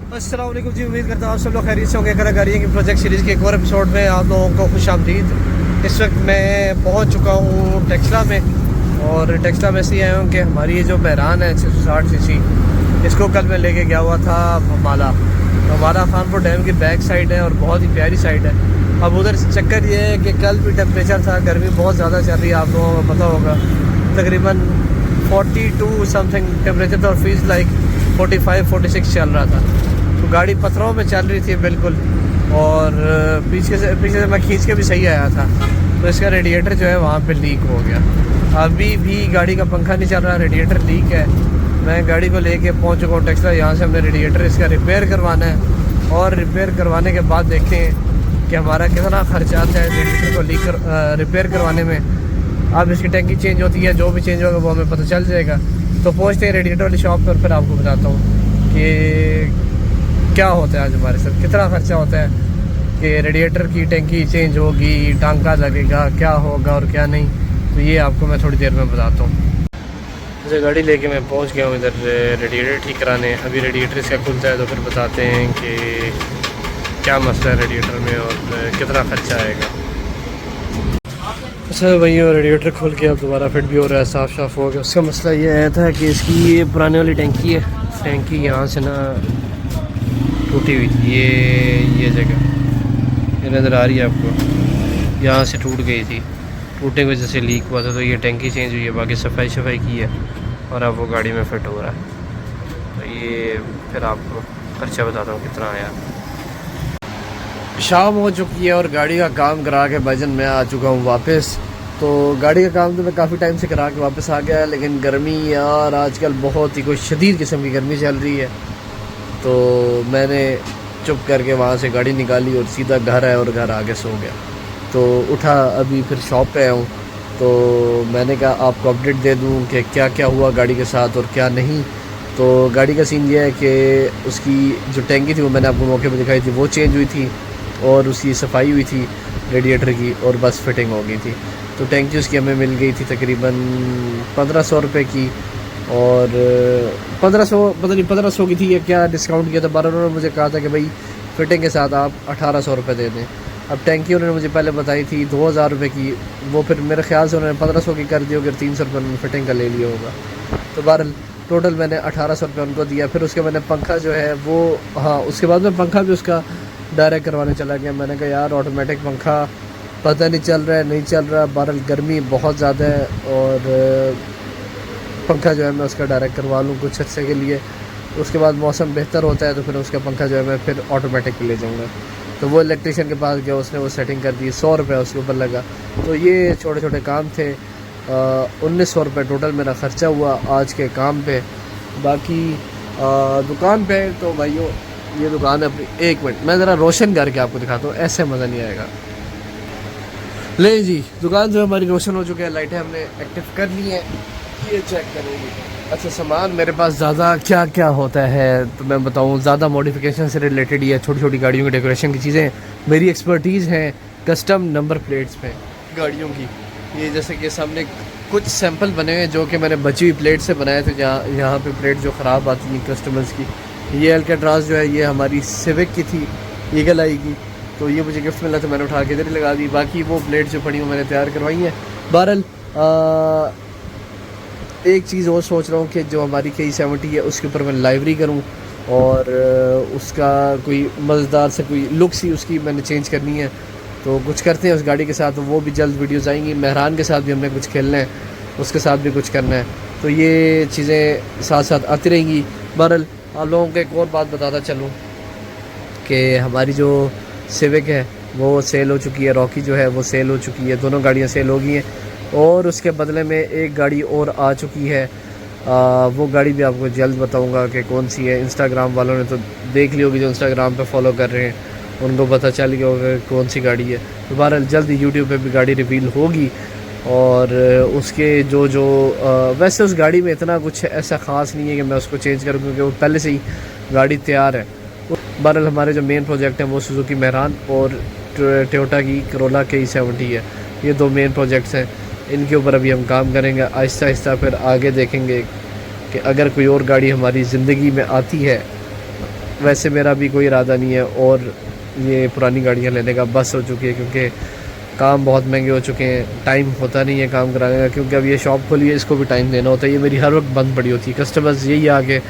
अस्सलाम वालेकुम जी, उम्मीद करता हूँ आप सब लोग खैरियत से होंगे। कलाकारियों की प्रोजेक्ट सीरीज़ के एक और एपिसोड में आप लोगों को खुश आमदीद। इस वक्त मैं पहुँच चुका हूँ टेक्सला में, और टेक्सला में इसलिए आया हूँ कि हमारी ये जो बहरान है 660 cc, इसको कल मैं लेके गया हुआ था भमाला। भमाला खानपुर डैम की बैक साइड है और बहुत ही प्यारी साइड है। अब उधर चक्कर ये है कि कल भी टेम्परेचर था, गर्मी बहुत ज़्यादा चल रही है, आप लोगों को पता होगा। तकरीबन 42 समथिंग टेम्परेचर था और फीस लाइक 45-46 चल रहा था। तो गाड़ी पत्थरों में चल रही थी बिल्कुल, और पीछे से मैं खींच के भी सही आया था, तो इसका रेडिएटर जो है वहाँ पे लीक हो गया। अभी भी गाड़ी का पंखा नहीं चल रहा, रेडिएटर लीक है। मैं गाड़ी को लेके पहुँच चुका हूँ टेक्सला। यहाँ से हमने रेडिएटर इसका रिपेयर करवाना है, और रिपेयर करवाने के बाद देखें कि हमारा कितना खर्चा आता है रेडिएटर को रिपेयर करवाने में। अब इसकी टैंकी चेंज होती है, जो भी चेंज होगा वो हमें पता चल जाएगा। तो पहुँचते हैं रेडिएटर वाली शॉप पर, फिर आपको बताता हूँ कि क्या होता है आज हमारे साथ, कितना खर्चा होता है, कि रेडिएटर की टैंकी चेंज होगी, टांका लगेगा, क्या होगा और क्या नहीं। तो ये आपको मैं थोड़ी देर में बताता हूँ। जैसे गाड़ी लेके मैं पहुँच गया हूँ इधर रेडिएटर ठीक कराने। अभी रेडिएटर इसका खुलता है तो फिर बताते हैं कि क्या मसला है रेडिएटर में और कितना खर्चा आएगा। अच्छा भाई, और रेडिएटर खोल के अब दोबारा फिट भी हो रहा है, साफ़ हो गया। उसका मसला ये आया था कि इसकी ये पुराने वाली टैंकी है, टैंकी यहाँ से ना टूटी हुई थी। ये जगह ये नज़र आ रही है आपको, यहाँ से टूट गई थी। टूटने की वजह से लीक हुआ था, तो ये टैंकी चेंज हुई है, बाकी सफाई की है, और अब वो गाड़ी में फिट हो रहा है। तो ये फिर आपको खर्चा बताता हूँ कितना आया। शाम हो चुकी है और गाड़ी का काम करा के भाईजान मैं आ चुका हूँ वापस। तो गाड़ी का काम तो मैं काफ़ी टाइम से करा के वापस आ गया, लेकिन गर्मी यार आजकल बहुत ही कोई शदीद किस्म की गर्मी चल रही है। तो मैंने चुप करके वहाँ से गाड़ी निकाली और सीधा घर आया और घर आके सो गया। तो उठा, अभी फिर शॉप पे आया हूँ, तो मैंने कहा आपको अपडेट दे दूँ कि क्या क्या हुआ गाड़ी के साथ और क्या नहीं। तो गाड़ी का सीन ये है कि उसकी जो टैंकी थी वो मैंने आपको मौके पे दिखाई थी, वो चेंज हुई थी, और उसकी सफाई हुई थी रेडिएटर की, और बस फिटिंग हो गई थी। तो टैंकी उसकी हमें मिल गई थी तकरीबन 1500 रुपये की, और 1500 पता नहीं 1500 की थी या क्या डिस्काउंट किया था। बार उन्होंने मुझे कहा था कि भाई फिटिंग के साथ आप 1800 रुपये दे दें। अब टैंकी उन्होंने मुझे पहले बताई थी 2000 रुपये की, वो फिर मेरे ख्याल से उन्होंने 1500 की कर दी होगी, 300 रुपये उन्होंने फिटिंग का ले लिया होगा। तो बहरहाल टोटल मैंने 1800 रुपये उनको दिया। फिर उसके मैंने पंखा जो है वो, हाँ उसके बाद में पंखा भी उसका डायरेक्ट करवाने चला गया। मैंने कहा यार ऑटोमेटिक पंखा पता नहीं चल रहा है, नहीं चल रहा। बहरहाल गर्मी बहुत ज़्यादा है, और पंखा जो है मैं उसका डायरेक्ट करवा लूँ कुछ अर्से के लिए। उसके बाद मौसम बेहतर होता है तो फिर उसका पंखा जो है मैं फिर ऑटोमेटिक ले जाऊँगा। तो वो इलेक्ट्रीशियन के पास गया, उसने वो सेटिंग कर दी, 100 रुपये उसके ऊपर लगा। तो ये छोटे छोटे काम थे। 1900 रुपये टोटल मेरा ख़र्चा हुआ आज के काम पे। बाकी दुकान पे तो भाइयों, ये दुकान है अपनी। एक मिनट मैं ज़रा रोशन करके आपको दिखाता हूँ, ऐसे मज़ा नहीं आएगा। ले जी, दुकान जो हमारी रोशन हो चुकी है, लाइटें हमने एक्टिव कर ली हैं, ये चेक करेंगे। अच्छा, सामान मेरे पास ज़्यादा क्या क्या होता है तो मैं बताऊँ, ज़्यादा मॉडिफिकेशन से रिलेटेड ही है, छोटी छोटी गाड़ियों की डेकोरेशन की चीज़ें मेरी एक्सपर्टीज़ हैं। कस्टम नंबर प्लेट्स पे गाड़ियों की, ये जैसे कि सामने कुछ सैंपल बने हुए हैं जो कि मैंने बची हुई प्लेट से बनाए थे, जहाँ यहाँ पे प्लेट जो ख़राब आती हैं कस्टमर्स की। ये अल्काट्राज जो है ये हमारी सिविक की थी, ईगल आई की, तो ये मुझे गिफ्ट मिला था, मैंने उठा के इधर ही लगा दी। बाकी वो प्लेट जो पड़ी वो मैंने तैयार करवाई हैं। बहरहाल एक चीज़ और सोच रहा हूँ कि जो हमारी K70 है उसके ऊपर मैं लाइब्रेरी करूँ, और उसका कोई मज़ेदार से कोई लुक सी उसकी मैंने चेंज करनी है। तो कुछ करते हैं उस गाड़ी के साथ, तो वो भी जल्द वीडियोज़ आएंगी। मेहरान के साथ भी हमने कुछ खेलना है, उसके साथ भी कुछ करना है, तो ये चीज़ें साथ साथ आती रहेंगी। बहरहाल आप लोगों को एक और बात बताता चलूँ कि हमारी जो सिविक है वो सेल हो चुकी है, रॉकी जो है वो सेल हो चुकी है, दोनों गाड़ियाँ सेल हो गई हैं, और उसके बदले में एक गाड़ी और आ चुकी है। वो गाड़ी भी आपको जल्द बताऊंगा कि कौन सी है। इंस्टाग्राम वालों ने तो देख ली होगी, जो इंस्टाग्राम पे फॉलो कर रहे हैं उनको पता चल गया होगा कौन सी गाड़ी है। तो बहरहाल जल्द यूट्यूब पे भी गाड़ी रिवील होगी, और उसके जो वैसे उस गाड़ी में इतना कुछ ऐसा ख़ास नहीं है कि मैं उसको चेंज करूँ, क्योंकि वो पहले से ही गाड़ी तैयार है। बहरहाल हमारे जो मेन प्रोजेक्ट है वो सुजुकी मेहरान और टोयोटा की करोला K70 है। ये दो मेन प्रोजेक्ट्स हैं, इनके ऊपर अभी हम काम करेंगे आहिस्ता आहिस्ता। फिर आगे देखेंगे कि अगर कोई और गाड़ी हमारी ज़िंदगी में आती है वैसे मेरा भी कोई इरादा नहीं है और ये पुरानी गाड़ियाँ लेने का, बस हो चुकी है क्योंकि काम बहुत महंगे हो चुके हैं, टाइम होता नहीं है काम कराने का, क्योंकि अब ये शॉप खोली है, इसको भी टाइम देना होता है। ये मेरी हर वक्त बंद पड़ी होती है, कस्टमर्स यही आके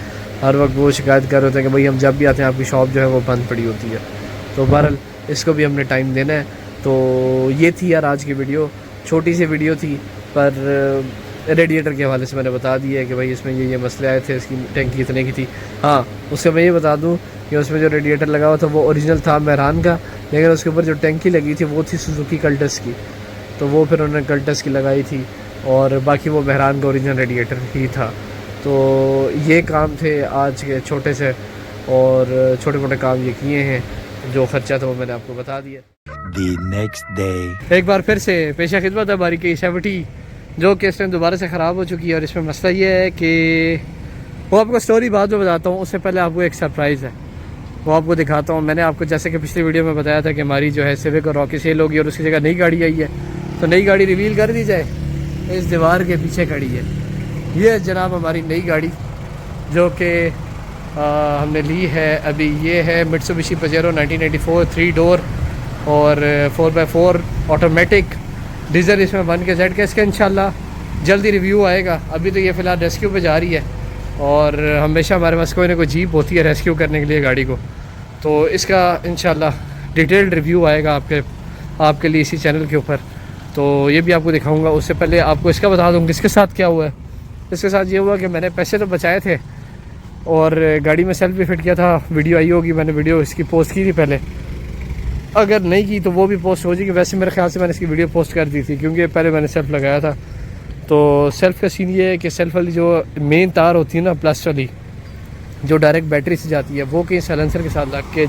हर वक्त वो शिकायत कर रहे होते हैं कि भाई हम जब भी आते हैं आपकी शॉप जो है वो बंद पड़ी होती है। तो बहरहाल इसको भी हमने टाइम देना है। तो ये थी यार आज की वीडियो, छोटी सी वीडियो थी, पर रेडिएटर के हवाले से मैंने बता दिया है कि भाई इसमें ये मसले आए थे, इसकी टैंकी इतने की थी। हाँ, उसका मैं ये बता दूं कि उसमें जो रेडिएटर लगा हुआ था वो ओरिजिनल था मेहरान का, लेकिन उसके ऊपर जो टैंकी लगी थी वो थी सुजुकी कल्टस की, तो वो फिर उन्होंने कल्टस की लगाई थी और बाकी वो मेहरान का ओरिजिनल रेडिएटर ही था। तो ये काम थे आज के छोटे से, और छोटे मोटे काम ये किए हैं, जो ख़र्चा था वो मैंने आपको बता दिया। The next day. एक बार फिर से पेशा खिदमत है हमारी K70, जो कि इस टाइम दोबारा से ख़राब हो चुकी है। और इसमें मसला ये है कि वो आपको स्टोरी बाद में बताता हूँ, उससे पहले आपको एक सरप्राइज़ है, वो आपको दिखाता हूँ। मैंने आपको जैसे कि पिछली वीडियो में बताया था कि हमारी जो है सिविक और रॉकी सेल होगी और उसकी जगह नई गाड़ी आई है, तो नई गाड़ी रिवील कर दी जाए। इस दीवार के पीछे खड़ी है ये जनाब हमारी नई गाड़ी, जो कि हमने ली है अभी। ये है मित्सुबिशी पजेरो 1984 3 डोर और 4x4 ऑटोमेटिक डीजल, इसमें 1 जेड का इसका इंशाल्लाह जल्दी रिव्यू आएगा। अभी तो ये फ़िलहाल रेस्क्यू पे जा रही है और हमेशा हमारे पास कोई ना कोई जीप होती है रेस्क्यू करने के लिए गाड़ी को, तो इसका इंशाल्लाह डिटेल्ड रिव्यू आएगा आपके लिए इसी चैनल के ऊपर, तो ये भी आपको दिखाऊंगा। उससे पहले आपको इसका बता दूँ इसके साथ क्या हुआ है। इसके साथ ये हुआ कि मैंने पैसे तो बचाए थे और गाड़ी में सेल्फ भी फिट किया था, वीडियो आई होगी, मैंने वीडियो इसकी पोस्ट की थी पहले, अगर नहीं की तो वो भी पोस्ट हो जाएगी। वैसे मेरे ख्याल से मैंने इसकी वीडियो पोस्ट कर दी थी क्योंकि पहले मैंने सेल्फ लगाया था। तो सेल्फ का सीन ये है कि सेल्फ वाली जो मेन तार होती है ना, प्लस वाली जो डायरेक्ट बैटरी से जाती है, वो कहीं साइलेंसर के साथ लग के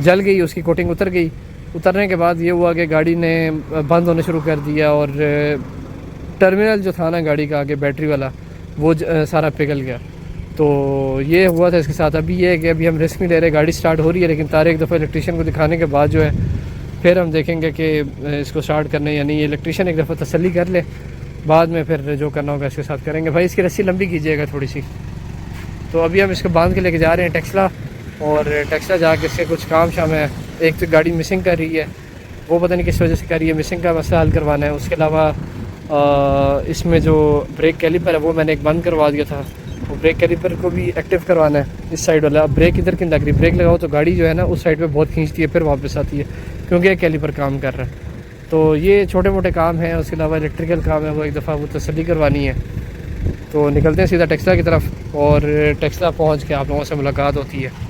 जल गई, उसकी कोटिंग उतर गई। उतरने के बाद ये हुआ कि गाड़ी ने बंद होना शुरू कर दिया और टर्मिनल जो था ना गाड़ी का आगे बैटरी वाला, वो सारा पिघल गया। तो ये हुआ था इसके साथ। अभी ये है कि अभी हम रिस्क नहीं ले रहे, गाड़ी स्टार्ट हो रही है, लेकिन तारे एक दफ़ा इलेक्ट्रीशियन को दिखाने के बाद जो है फिर हम देखेंगे कि इसको स्टार्ट करने या नहीं। ये इलेक्ट्रीशियन एक दफ़ा तसल्ली कर ले, बाद में फिर जो करना होगा इसके साथ करेंगे। भाई इसकी रस्सी लंबी कीजिएगा थोड़ी सी। तो अभी हम इसको बांध के लेके जा रहे हैं टेक्सला, और टेक्सला जाके इसके कुछ काम शाम है। एक तो गाड़ी मिसिंग कर रही है, वो पता नहीं किस वजह से कर रही है, मिसिंग का मसला हल करवाना है। उसके अलावा इसमें जो ब्रेक कैलिपर है वो मैंने एक बंद करवा दिया था, वो ब्रेक कैलिपर को भी एक्टिव करवाना है। इस साइड वाला ब्रेक इधर की लग रही, ब्रेक लगाओ तो गाड़ी जो है ना उस साइड पे बहुत खींचती है, फिर वापस आती है क्योंकि एक कैलिपर काम कर रहा है। तो ये छोटे मोटे काम हैं। उसके अलावा इलेक्ट्रिकल काम है, वो एक दफ़ा वो तसल्ली करवानी है। तो निकलते हैं सीधा टेक्सला की तरफ, और टेक्सला पहुँच के आप लोगों से मुलाकात होती है।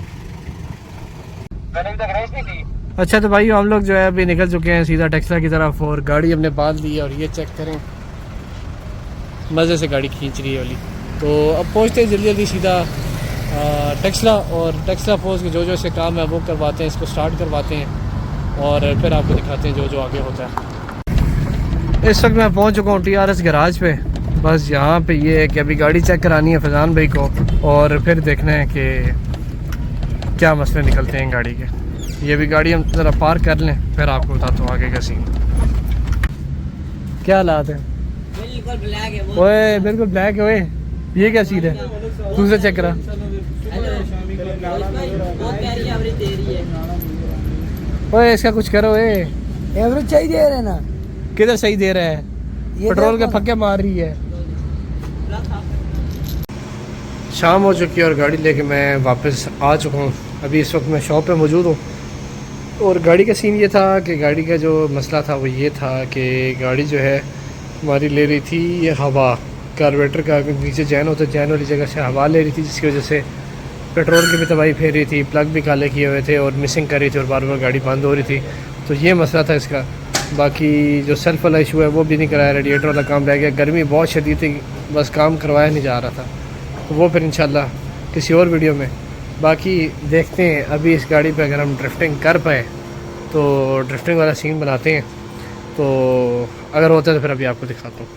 अच्छा तो भाई हम लोग जो है अभी निकल चुके हैं सीधा टेक्सला की तरफ, और गाड़ी हमने बांध ली है और ये चेक करें, मज़े से गाड़ी खींच रही है वाली। तो अब पहुंचते हैं जल्दी जल्दी सीधा टेक्सला, और टेक्सला पहुंच के जो जो इसके काम है वो करवाते हैं, इसको स्टार्ट करवाते हैं और फिर आपको दिखाते हैं जो जो आगे होता है। इस वक्त मैं पहुंच चुका हूँ TRS गैराज पे। बस यहाँ पे ये है कि अभी गाड़ी चेक करानी है फैज़ान भाई को, और फिर देखना है कि क्या मसले निकलते हैं गाड़ी के। ये भी गाड़ी हम ज़रा पार्क कर लें, फिर आपको बताता हूँ आगे का सीन क्या हालात है। बिल्कुल ब्लैक है वो। ओए बिल्कुल ब्लैक है। ओए ये क्या चीज़ है, दूसरा चेक करा। ओए इसका कुछ करो। एवरेज चाहिए दे रहे ना, किधर सही दे रहा है, पेट्रोल के फक्के मार रही है। शाम हो चुकी है और गाड़ी लेके मैं वापस आ चुका हूँ। अभी इस वक्त मैं शॉप पे मौजूद हूँ, और गाड़ी का सीन ये था कि गाड़ी का जो मसला था वो ये था कि गाड़ी जो है हमारी ले रही थी ये हवा, कार्बोरेटर का नीचे जैन होता है, जैन वाली जगह से हवा ले रही थी, जिसकी वजह से पेट्रोल की भी तबाही फेर रही थी, प्लग भी काले किए हुए थे और मिसिंग कर रही थी और बार बार गाड़ी बंद हो रही थी। तो ये मसला था इसका। बाकी जो सेल्फ वाला इशू है वो भी नहीं कराया, रेडिएटर वाला काम रह गया। गर्मी बहुत शदीद थी, बस काम करवाया नहीं जा रहा था, तो वो फिर इंशाल्लाह किसी और वीडियो में। बाकी देखते हैं अभी इस गाड़ी पे अगर हम ड्रिफ्टिंग कर पाए तो ड्रिफ्टिंग वाला सीन बनाते हैं, तो अगर होता है तो फिर अभी आपको दिखाता हूँ।